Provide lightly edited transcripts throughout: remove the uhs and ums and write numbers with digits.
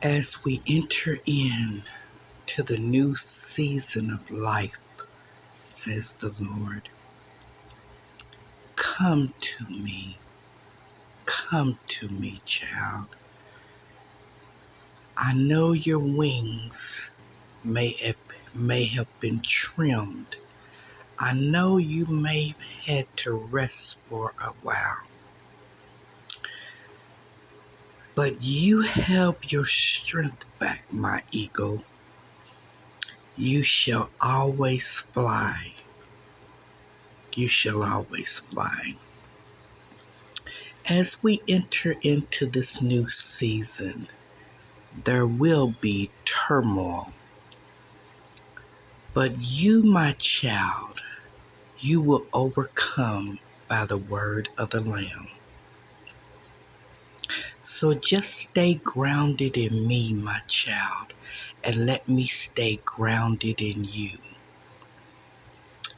As we enter in to the new season of life, says the Lord, come to me, child. I know your wings may have been trimmed. I know you may have had to rest for a while, but you have your strength back, my eagle. You shall always fly. You shall always fly. As we enter into this new season, there will be turmoil. But you, my child, you will overcome by the word of the Lamb. So just stay grounded in me, my child, and let me stay grounded in you.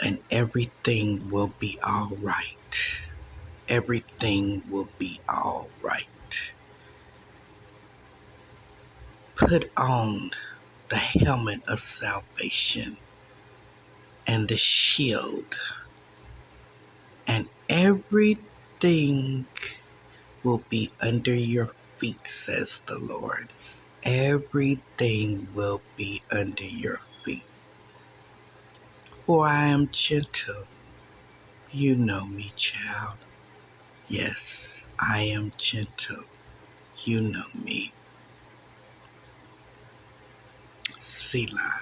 And everything will be all right. Everything will be all right. Put on the helmet of salvation and the shield, and everything will be under your feet, says the Lord. Everything will be under your feet. For I am gentle. You know me, child. Yes, I am gentle. You know me. Selah.